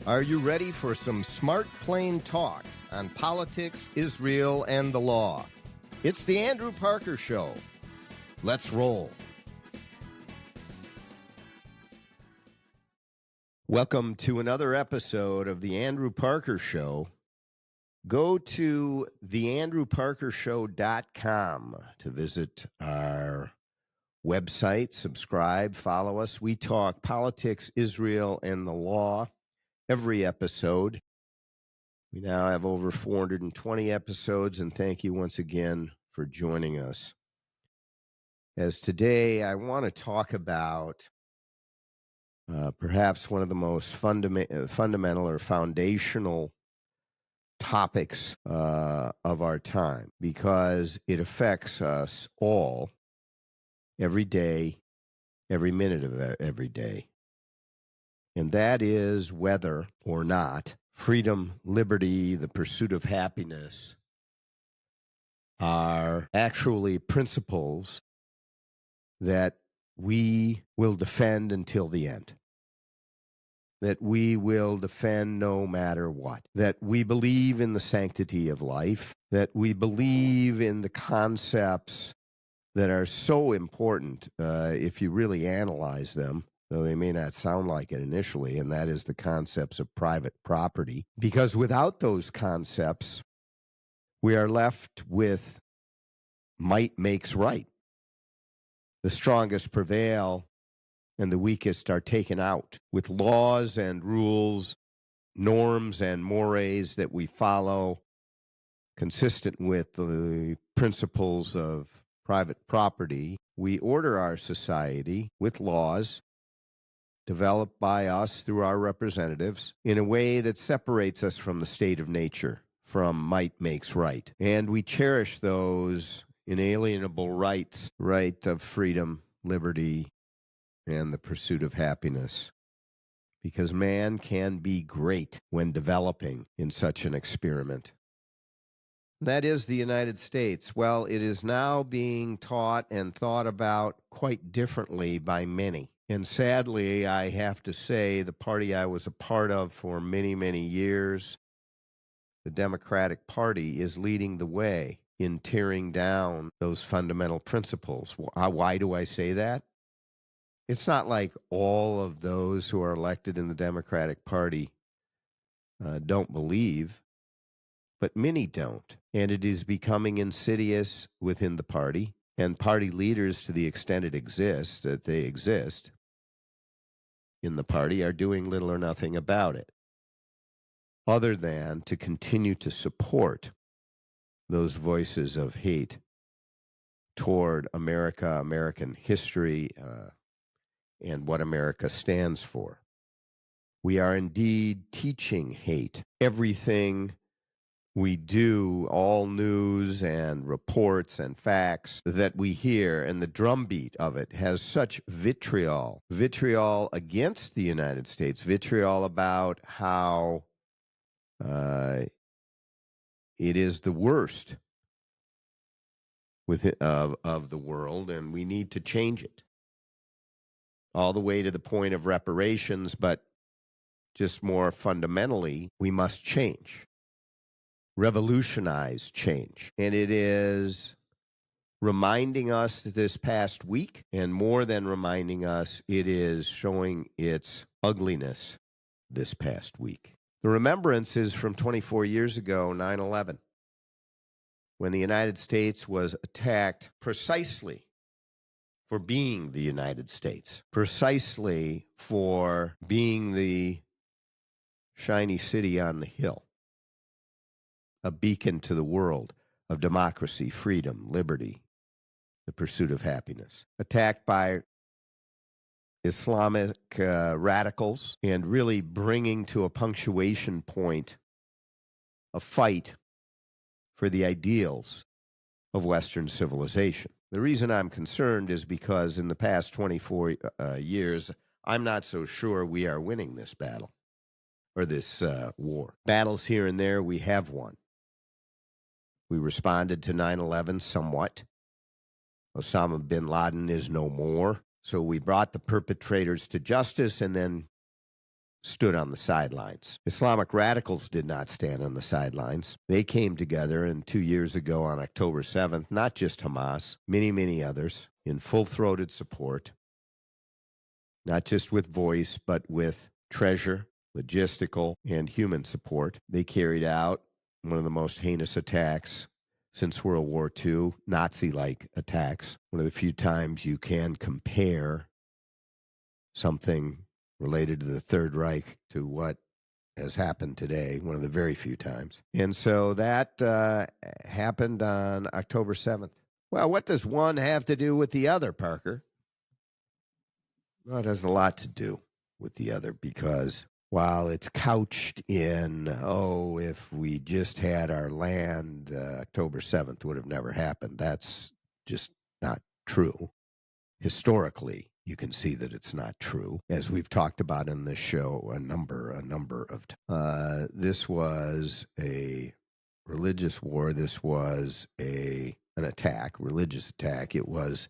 Are you ready for some smart, plain talk on politics, Israel, and the law? It's the Andrew Parker Show. Let's roll. Welcome to another episode of the Andrew Parker Show. Go to theandrewparkershow.com to visit our website, subscribe, follow us. We talk politics, Israel, and the law every episode. We now have over 420 episodes, and thank you once again for joining us. As today, I want to talk about perhaps one of the most fundamental or foundational topics of our time, because it affects us all every day, every minute of every day. And that is whether or not freedom, liberty, the pursuit of happiness are actually principles that we will defend until the end, that we will defend no matter what, that we believe in the sanctity of life, that we believe in the concepts that are so important if you really analyze them, though they may not sound like it initially, and that is the concepts of private property. Because without those concepts, we are left with might makes right. The strongest prevail and the weakest are taken out, with laws and rules, norms and mores that we follow, consistent with the principles of private property. We order our society with laws developed by us through our representatives in a way that separates us from the state of nature, from might makes right. And we cherish those inalienable rights, right of freedom, liberty, and the pursuit of happiness. Because man can be great when developing in such an experiment. That is the United States. Well, it is now being taught and thought about quite differently by many. And sadly, I have to say, the party I was a part of for many, many years, the Democratic Party, is leading the way in tearing down those fundamental principles. Why do I say that? It's not like all of those who are elected in the Democratic Party don't believe, but many don't. And it is becoming insidious within the party, and party leaders, to the extent it exists, that they exist in the party, are doing little or nothing about it, other than to continue to support those voices of hate toward America, American history, and what America stands for. We are indeed teaching hate. Everything we do, all news and reports and facts that we hear, and the drumbeat of it has such vitriol against the United States, vitriol about how it is the worst of the world, and we need to change it. All the way to the point of reparations, but just more fundamentally, we must change. Revolutionize change. And it is reminding us this past week, and more than reminding us, it is showing its ugliness this past week. The remembrance is from 24 years ago, 9/11, when the United States was attacked precisely for being the United States, precisely for being the shiny city on the hill, a beacon to the world of democracy, freedom, liberty, the pursuit of happiness. Attacked by Islamic radicals, and really bringing to a punctuation point a fight for the ideals of Western civilization. The reason I'm concerned is because in the past 24 years, I'm not so sure we are winning this battle or this war. Battles here and there we have won. We responded to 9/11 somewhat. Osama bin Laden is no more. So we brought the perpetrators to justice, and then stood on the sidelines. Islamic radicals did not stand on the sidelines. They came together, and 2 years ago on October 7th, not just Hamas, many, many others, in full-throated support, not just with voice, but with treasure, logistical, and human support. They carried out one of the most heinous attacks since World War II, Nazi-like attacks. One of the few times you can compare something related to the Third Reich to what has happened today, one of the very few times. And so that happened on October 7th. Well, what does one have to do with the other, Parker? Well, it has a lot to do with the other, because while it's couched in, oh, if we just had our land, October 7th would have never happened. That's just not true. Historically, you can see that it's not true, as we've talked about in this show a number of times. This was a religious war. This was an attack, religious attack. It was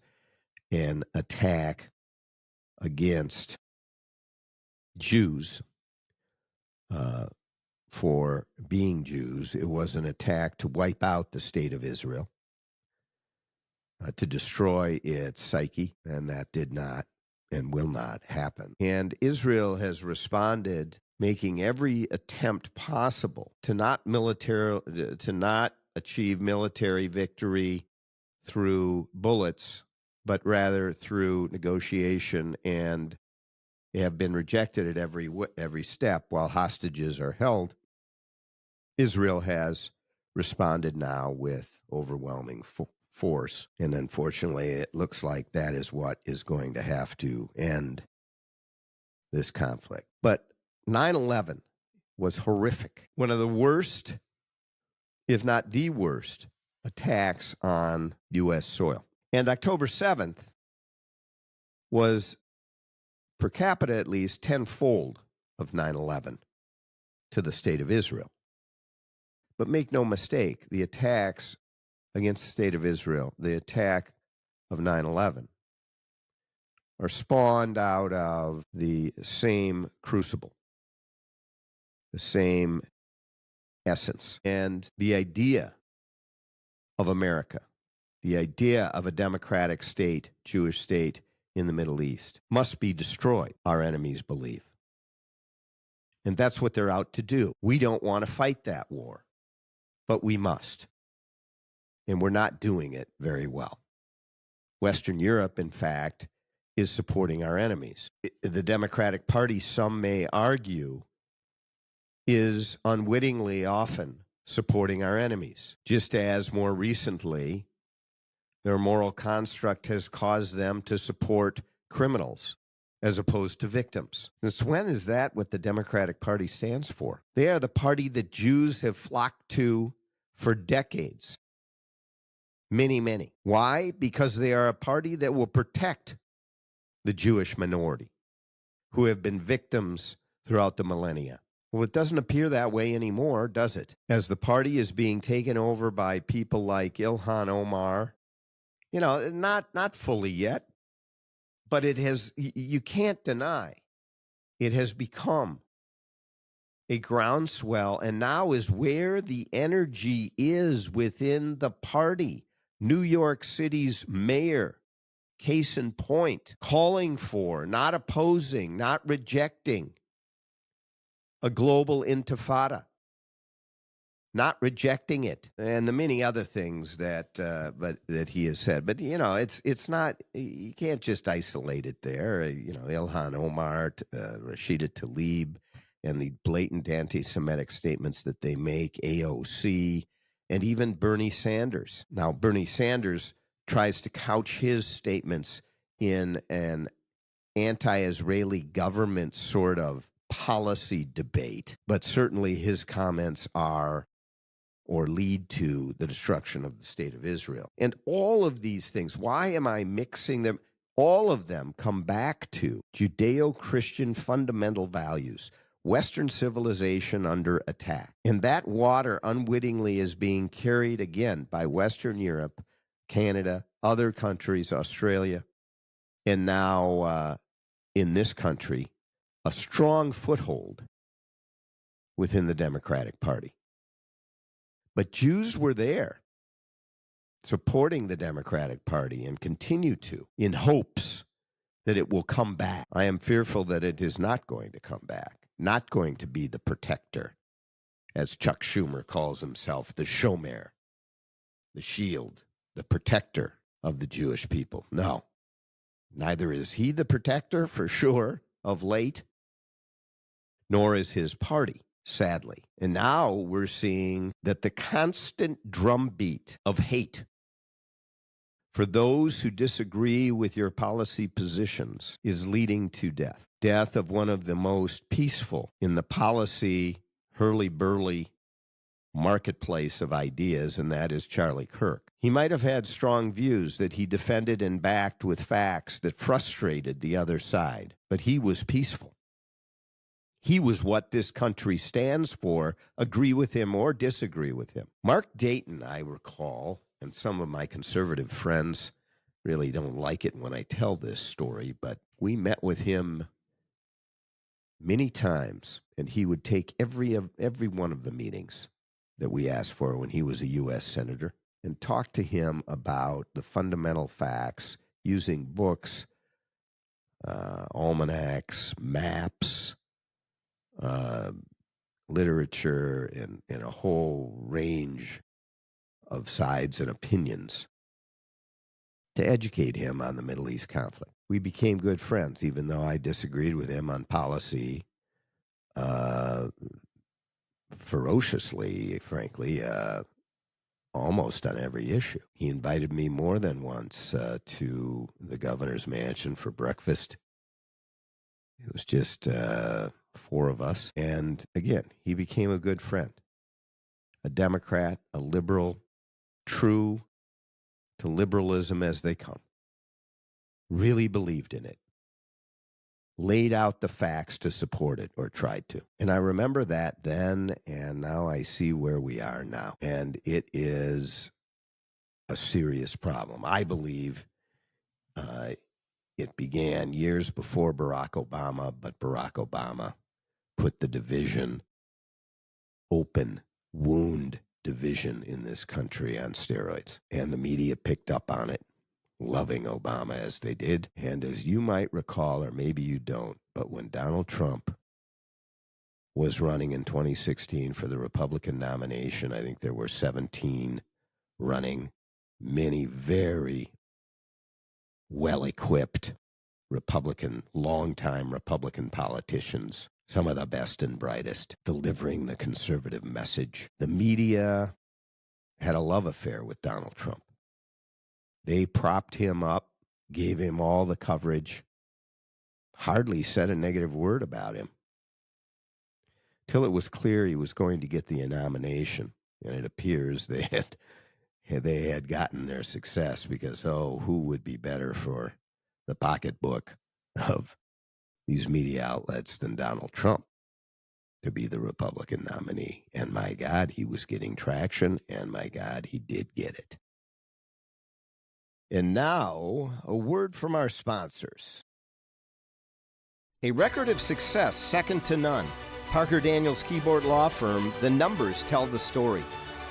an attack against Jews for being Jews. It was an attack to wipe out the state of Israel, to destroy its psyche, and that did not and will not happen. And Israel has responded, making every attempt possible to not achieve military victory through bullets, but rather through negotiation, and have been rejected at every step while hostages are held. Israel has responded now with overwhelming force, and unfortunately it looks like that is what is going to have to end this conflict. But 9/11 was horrific. One of the worst, if not the worst, attacks on U.S. soil. And October 7th was, per capita at least, tenfold of 9/11 to the state of Israel. But make no mistake, the attacks against the state of Israel, the attack of 9/11, are spawned out of the same crucible, the same essence. And the idea of America, the idea of a democratic state, Jewish state in the Middle East, must be destroyed, our enemies believe. And that's what they're out to do. We don't want to fight that war, but we must. And we're not doing it very well. Western Europe, in fact, is supporting our enemies. The Democratic Party, some may argue, is unwittingly often supporting our enemies, just as more recently their moral construct has caused them to support criminals as opposed to victims. Since when is that what the Democratic Party stands for? They are the party that Jews have flocked to for decades. Many, many. Why? Because they are a party that will protect the Jewish minority who have been victims throughout the millennia. Well, it doesn't appear that way anymore, does it? As the party is being taken over by people like Ilhan Omar, not fully yet, but it has, you can't deny, it has become a groundswell, and now is where the energy is within the party. New York City's mayor, case in point, calling for, not opposing, not rejecting a global intifada, not rejecting it, and the many other things that he has said. But it's not. You can't just isolate it there. Ilhan Omar, Rashida Tlaib, and the blatant anti-Semitic statements that they make. AOC, and even Bernie Sanders. Now, Bernie Sanders tries to couch his statements in an anti-Israeli government sort of policy debate, but certainly his comments are or lead to the destruction of the state of Israel. And all of these things, why am I mixing them? All of them come back to Judeo-Christian fundamental values, Western civilization under attack. And that water unwittingly is being carried again by Western Europe, Canada, other countries, Australia, and now in this country a strong foothold within the Democratic Party. But Jews were there, supporting the Democratic Party and continue to, in hopes that it will come back. I am fearful that it is not going to come back, not going to be the protector, as Chuck Schumer calls himself, the shomer, the shield, the protector of the Jewish people. No, neither is he the protector, for sure, of late, nor is his party, sadly. And now we're seeing that the constant drumbeat of hate for those who disagree with your policy positions is leading to death. Death of one of the most peaceful in the policy hurly-burly marketplace of ideas, and that is Charlie Kirk. He might have had strong views that he defended and backed with facts that frustrated the other side, but he was peaceful. He was what this country stands for, agree with him or disagree with him. Mark Dayton, I recall, and some of my conservative friends really don't like it when I tell this story, but we met with him many times, and he would take every one of the meetings that we asked for when he was a U.S. Senator and talk to him about the fundamental facts using books, almanacs, maps, literature, and a whole range of sides and opinions to educate him on the Middle East conflict. We became good friends, even though I disagreed with him on policy ferociously, frankly, almost on every issue. He invited me more than once to the governor's mansion for breakfast. It was just 4 of us. And again, he became a good friend. A Democrat, a liberal, true to liberalism as they come. Really believed in it. Laid out the facts to support it, or tried to. And I remember that then, and now I see where we are now. And it is a serious problem. I believe it began years before Barack Obama, but Barack Obama put the division, open wound division in this country on steroids. And the media picked up on it, loving Obama as they did. And as you might recall, or maybe you don't, but when Donald Trump was running in 2016 for the Republican nomination, I think there were 17 running, many very well-equipped Republican, longtime Republican politicians, some of the best and brightest, delivering the conservative message. The media had a love affair with Donald Trump. They propped him up, gave him all the coverage, hardly said a negative word about him, till it was clear he was going to get the nomination. And it appears they had gotten their success because, who would be better for the pocketbook of these media outlets than Donald Trump to be the Republican nominee? And my God, he was getting traction, and my God, he did get it. And now, a word from our sponsors. A record of success second to none. Parker Daniels Keyboard Law Firm, the numbers tell the story.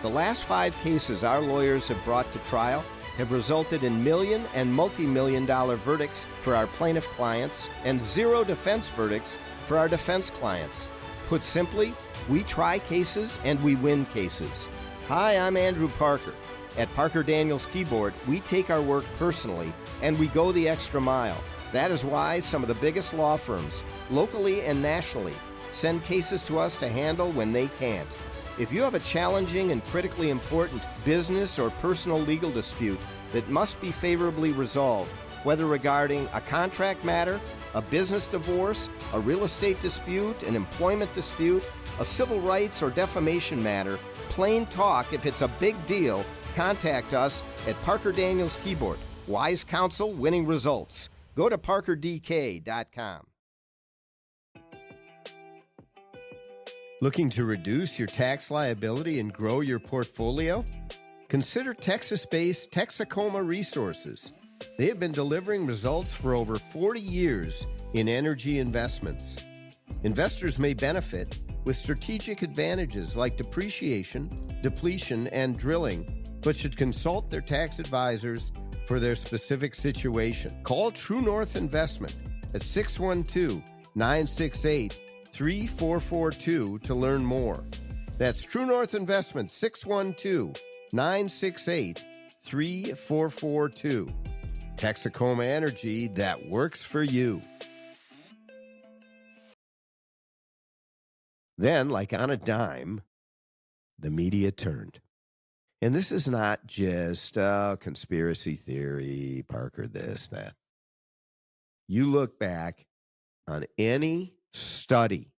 The last 5 cases our lawyers have brought to trial have resulted in million and multi-million-dollar verdicts for our plaintiff clients and 0 defense verdicts for our defense clients. Put simply, we try cases and we win cases. Hi, I'm Andrew Parker. At Parker Daniels Keyboard, we take our work personally and we go the extra mile. That is why some of the biggest law firms, locally and nationally, send cases to us to handle when they can't. If you have a challenging and critically important business or personal legal dispute that must be favorably resolved, whether regarding a contract matter, a business divorce, a real estate dispute, an employment dispute, a civil rights or defamation matter, plain talk, if it's a big deal, contact us at Parker Daniels Keyboard. Wise counsel, winning results. Go to parkerdk.com. Looking to reduce your tax liability and grow your portfolio? Consider Texas-based Texacoma Resources. They have been delivering results for over 40 years in energy investments. Investors may benefit with strategic advantages like depreciation, depletion, and drilling, but should consult their tax advisors for their specific situation. Call True North Investment at 612-968-3442 to learn more. That's True North Investment, 612-968-3442. Texacoma Energy that works for you. Then, like on a dime, the media turned. And this is not just conspiracy theory, Parker, this, that. You look back on any study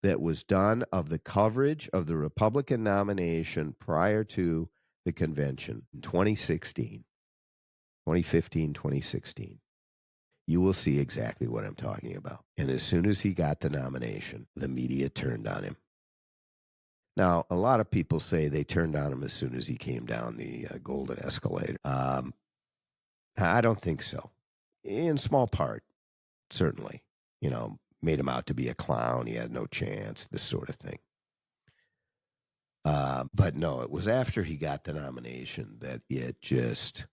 that was done of the coverage of the Republican nomination prior to the convention in 2016, 2015, 2016. You will see exactly what I'm talking about. And as soon as he got the nomination, the media turned on him. Now, a lot of people say they turned on him as soon as he came down the golden escalator. I don't think so. In small part, certainly. Made him out to be a clown. He had no chance, this sort of thing. But no, it was after he got the nomination that it just,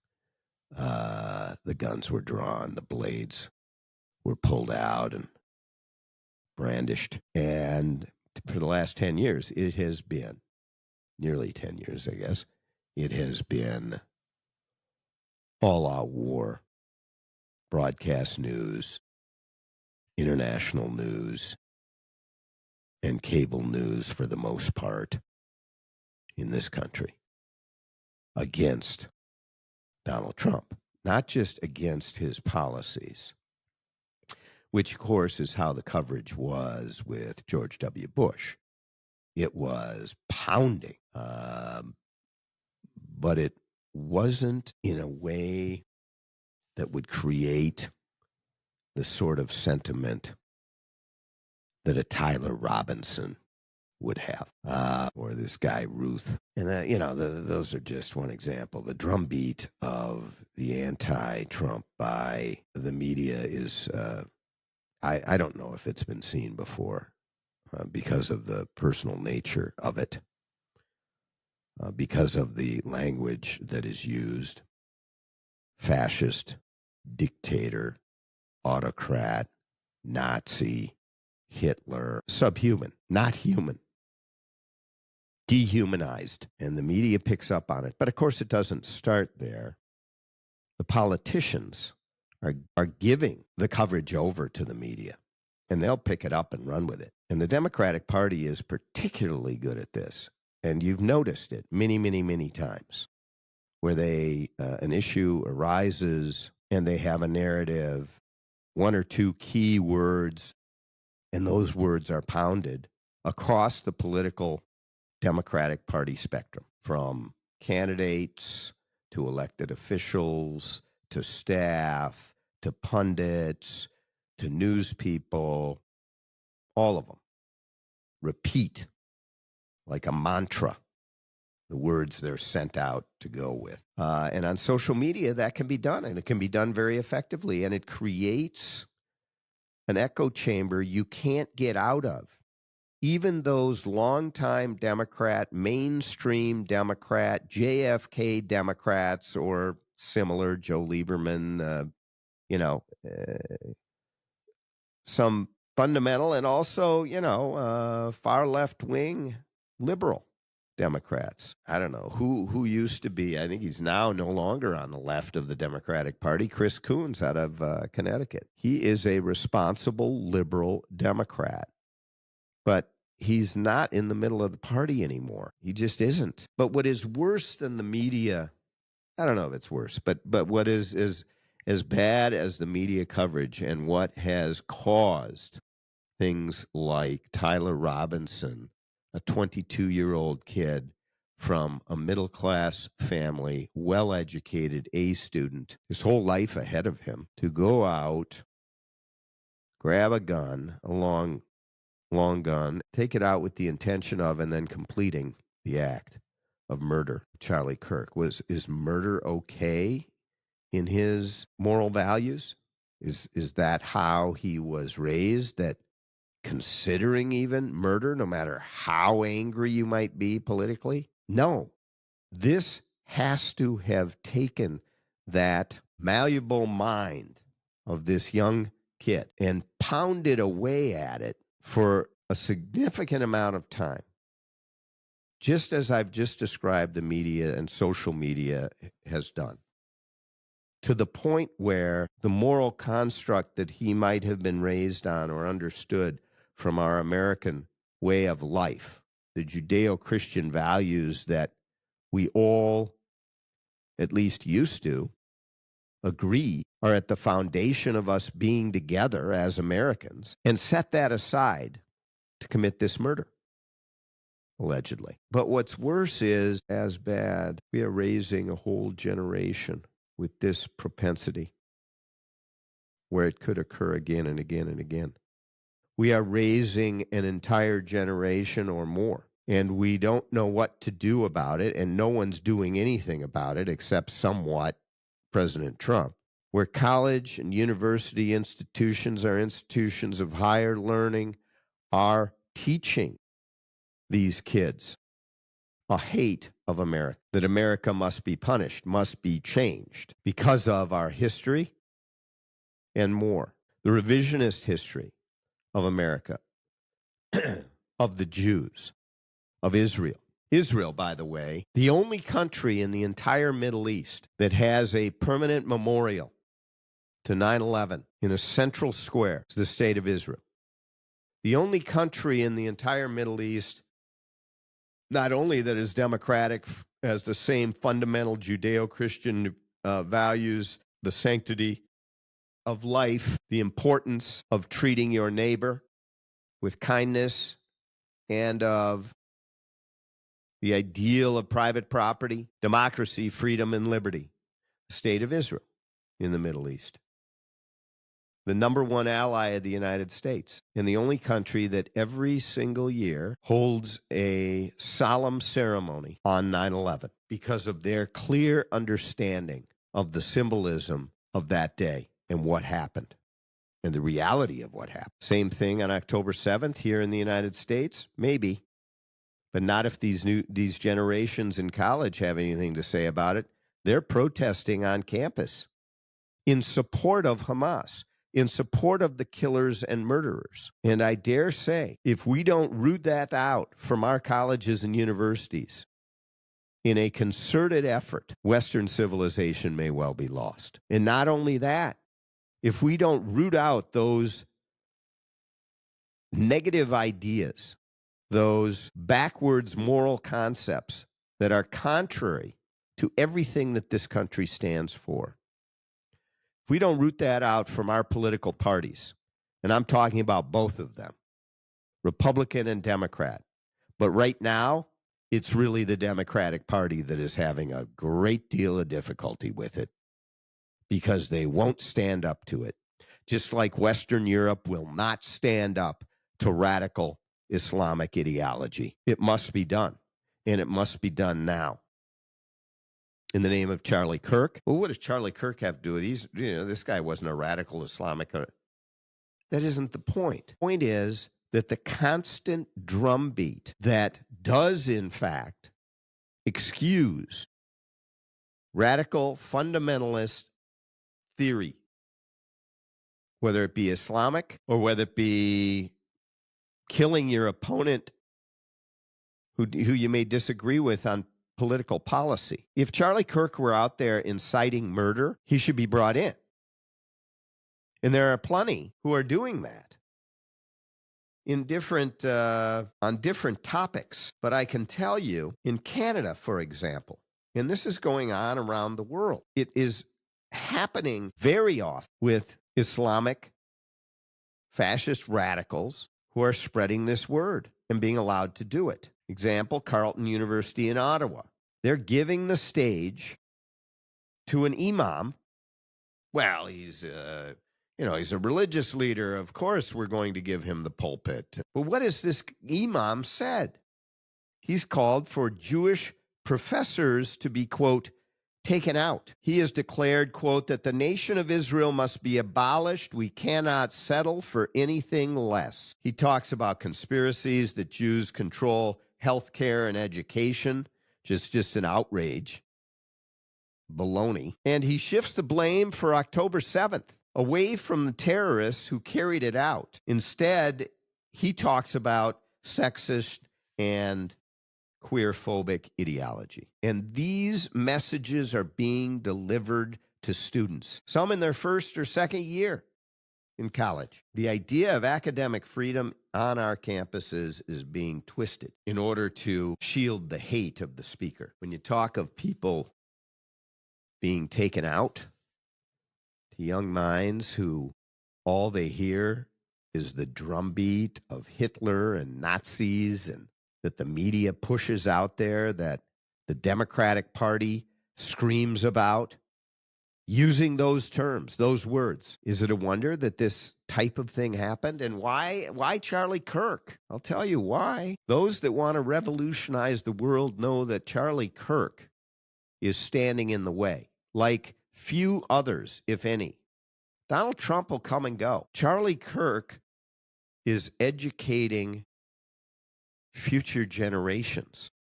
the guns were drawn, the blades were pulled out and brandished. And for the last 10 years, it has been, nearly 10 years, I guess, it has been all-out war, broadcast news, international news, and cable news for the most part in this country against Donald Trump, not just against his policies, which, of course, is how the coverage was with George W. Bush. It was pounding, but it wasn't in a way that would create the sort of sentiment that a Tyler Robinson would have, or this guy Ruth. And those are just one example. The drumbeat of the anti-Trump by the media is, I don't know if it's been seen before, because of the personal nature of it, because of the language that is used: fascist, dictator, autocrat, Nazi, Hitler, subhuman, not human, dehumanized. And the media picks up on it. But of course, it doesn't start there. The politicians are giving the coverage over to the media, and they'll pick it up and run with it. And the Democratic Party is particularly good at this. And you've noticed it many, many, many times, where an issue arises and they have a narrative, one or two key words, and those words are pounded across the political Democratic Party spectrum, from candidates to elected officials to staff to pundits to news people, all of them repeat like a mantra the words they're sent out to go with. And on social media, that can be done, and it can be done very effectively, and it creates an echo chamber you can't get out of. Even those longtime Democrat, mainstream Democrat, JFK Democrats, or similar, Joe Lieberman, some fundamental and also, far left-wing liberal Democrats. I don't know who used to be. I think he's now no longer on the left of the Democratic Party. Chris Coons out of Connecticut. He is a responsible liberal Democrat, but he's not in the middle of the party anymore. He just isn't. But what is worse than the media, I don't know if it's worse, but what is as bad as the media coverage and what has caused things like Tyler Robinson, a 22-year-old kid from a middle-class family, well-educated, A student, his whole life ahead of him, to go out, grab a gun, a long gun, take it out with the intention of, and then completing the act of murder. Charlie Kirk. Is murder okay in his moral values? Is that how he was raised, that considering even murder, no matter how angry you might be politically? No. This has to have taken that malleable mind of this young kid and pounded away at it for a significant amount of time. Just as I've just described the media and social media has done, to the point where the moral construct that he might have been raised on or understood from our American way of life, the Judeo-Christian values that we all, at least used to, agree are at the foundation of us being together as Americans, and set that aside to commit this murder, allegedly. But what's worse is, as bad, we are raising a whole generation with this propensity where it could occur again and again and again. We are raising an entire generation or more, and we don't know what to do about it, and no one's doing anything about it except somewhat President Trump, where college and university institutions are institutions of higher learning, are teaching these kids a hate of America, that America must be punished, must be changed because of our history and more. The revisionist history of America, of the Jews, of Israel. Israel, by the way, the only country in the entire Middle East that has a permanent memorial to 9/11 in a central square is the state of Israel. The only country in the entire Middle East, not only that is democratic, has the same fundamental Judeo-Christian values, the sanctity of life, the importance of treating your neighbor with kindness, and of the ideal of private property, democracy, freedom, and liberty. The state of Israel in the Middle East. The number one ally of the United States, and the only country that every single year holds a solemn ceremony on 9/11 because of their clear understanding of the symbolism of that day and what happened and the reality of what happened. Same thing on October 7th here in the United States? Maybe. But not if these generations in college have anything to say about it. They're protesting on campus in support of Hamas, in support of the killers and murderers. And I dare say, if we don't root that out from our colleges and universities in a concerted effort, Western civilization may well be lost. And not only that, if we don't root out those negative ideas, those backwards moral concepts that are contrary to everything that this country stands for, if we don't root that out from our political parties, and I'm talking about both of them, Republican and Democrat, but right now, it's really the Democratic Party that is having a great deal of difficulty with it because they won't stand up to it. Just like Western Europe will not stand up to radical Islamic ideology. It must be done, and it must be done now. In the name of Charlie Kirk. Well, what does Charlie Kirk have to do with these? This guy wasn't a radical Islamic. That isn't the point. The point is that the constant drumbeat that does, in fact, excuse radical fundamentalist theory, whether it be Islamic or whether it be killing your opponent who you may disagree with on political policy. If Charlie Kirk were out there inciting murder, he should be brought in. And there are plenty who are doing that in on different topics. But I can tell you, in Canada, for example, and this is going on around the world, it is happening very often with Islamic fascist radicals who are spreading this word and being allowed to do it. Example, Carleton University in Ottawa. They're giving the stage to an imam. Well, he's a religious leader. Of course, we're going to give him the pulpit. But what has this imam said? He's called for Jewish professors to be, quote, taken out. He has declared, quote, that the nation of Israel must be abolished. We cannot settle for anything less. He talks about conspiracies that Jews control healthcare and education, just an outrage. Baloney. And he shifts the blame for October 7th away from the terrorists who carried it out. Instead, he talks about sexist and queer-phobic ideology. And these messages are being delivered to students, some in their first or second year in college. The idea of academic freedom on our campuses is being twisted in order to shield the hate of the speaker. When you talk of people being taken out, to young minds who all they hear is the drumbeat of Hitler and Nazis, and that the media pushes out there, that the Democratic Party screams about, using those terms, those words. Is it a wonder that this type of thing happened? And why Charlie Kirk? I'll tell you why. Those that want to revolutionize the world know that Charlie Kirk is standing in the way, like few others, if any. Donald Trump will come and go. Charlie Kirk is educating future generations.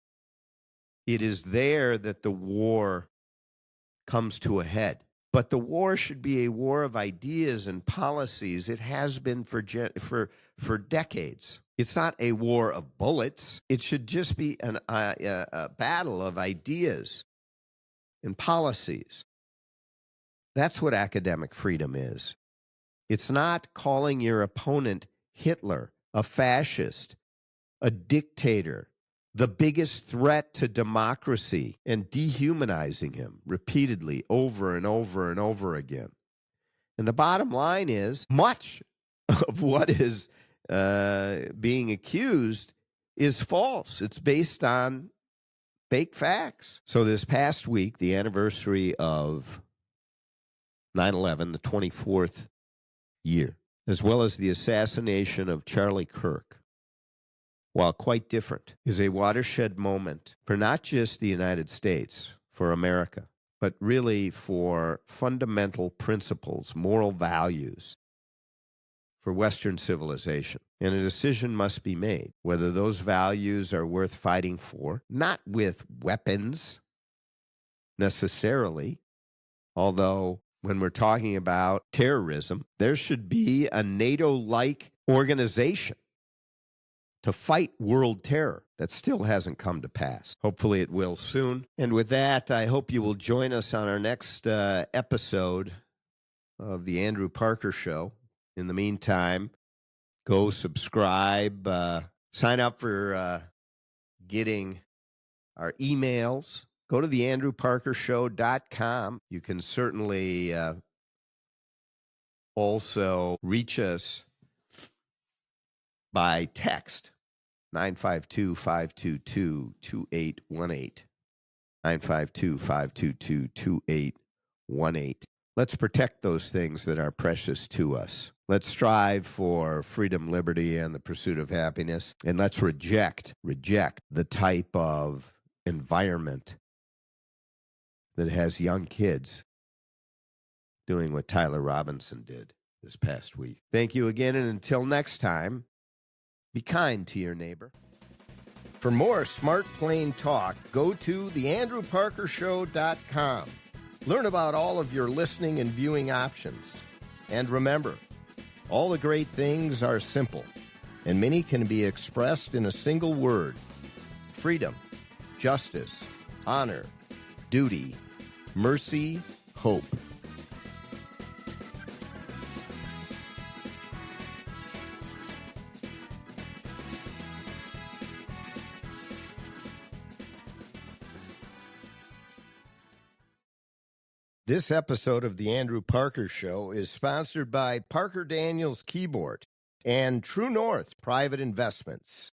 It is there that the war comes to a head. But the war should be a war of ideas and policies. It has been for decades. It's not a war of bullets. It should just be a battle of ideas and policies. That's what academic freedom is. It's not calling your opponent Hitler, a fascist, a dictator, the biggest threat to democracy, and dehumanizing him repeatedly over and over and over again. And the bottom line is, much of what is being accused is false. It's based on fake facts. So this past week, the anniversary of 9/11, the 24th year, as well as the assassination of Charlie Kirk, while quite different, is a watershed moment for not just the United States, for America, but really for fundamental principles, moral values for Western civilization. And a decision must be made whether those values are worth fighting for, not with weapons necessarily, although when we're talking about terrorism, there should be a NATO-like organization to fight world terror. That still hasn't come to pass. Hopefully it will soon. And with that, I hope you will join us on our next episode of The Andrew Parker Show. In the meantime, go subscribe, sign up for getting our emails. Go to theandrewparkershow.com. You can certainly also reach us by text, 952-522-2818. 952-522-2818. Let's protect those things that are precious to us. Let's strive for freedom, liberty, and the pursuit of happiness. And let's reject the type of environment that has young kids doing what Tyler Robinson did this past week. Thank you again, and until next time, be kind to your neighbor. For more smart, plain talk, go to theandrewparkershow.com. Learn about all of your listening and viewing options. And remember, all the great things are simple, and many can be expressed in a single word: freedom, justice, honor, duty, mercy, hope. This episode of The Andrew Parker Show is sponsored by Parker Daniels Keyboard and True North Private Investments.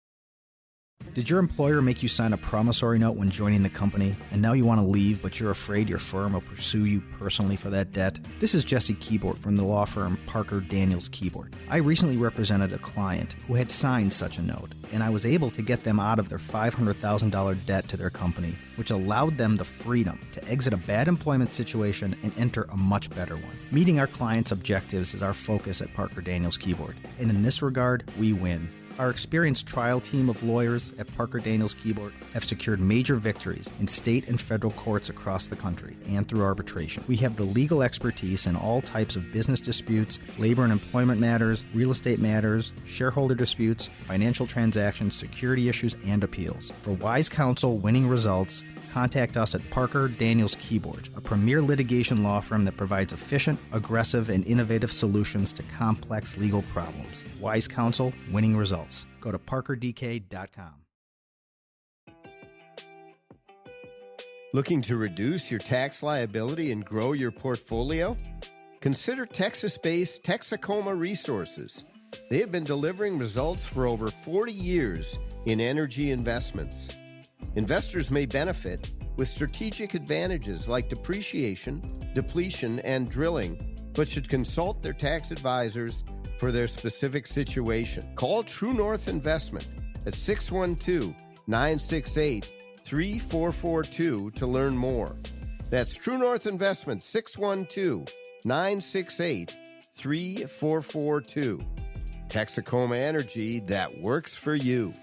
Did your employer make you sign a promissory note when joining the company, and now you want to leave, but you're afraid your firm will pursue you personally for that debt? This is Jesse Keyboard from the law firm Parker Daniels Keyboard. I recently represented a client who had signed such a note, and I was able to get them out of their $500,000 debt to their company, which allowed them the freedom to exit a bad employment situation and enter a much better one. Meeting our clients' objectives is our focus at Parker Daniels Keyboard, and in this regard, we win. Our experienced trial team of lawyers at Parker Daniels Keyboard have secured major victories in state and federal courts across the country and through arbitration. We have the legal expertise in all types of business disputes, labor and employment matters, real estate matters, shareholder disputes, financial transactions, security issues, and appeals. For wise counsel, winning results, contact us at Parker Daniels Keyboard, a premier litigation law firm that provides efficient, aggressive, and innovative solutions to complex legal problems. Wise counsel, winning results. Go to parkerdk.com. Looking to reduce your tax liability and grow your portfolio? Consider Texas-based Texacoma Resources. They have been delivering results for over 40 years in energy investments. Investors may benefit with strategic advantages like depreciation, depletion, and drilling, but should consult their tax advisors for their specific situation. Call True North Investment at 612-968-3442 to learn more. That's True North Investment, 612-968-3442. Texacoma Energy that works for you.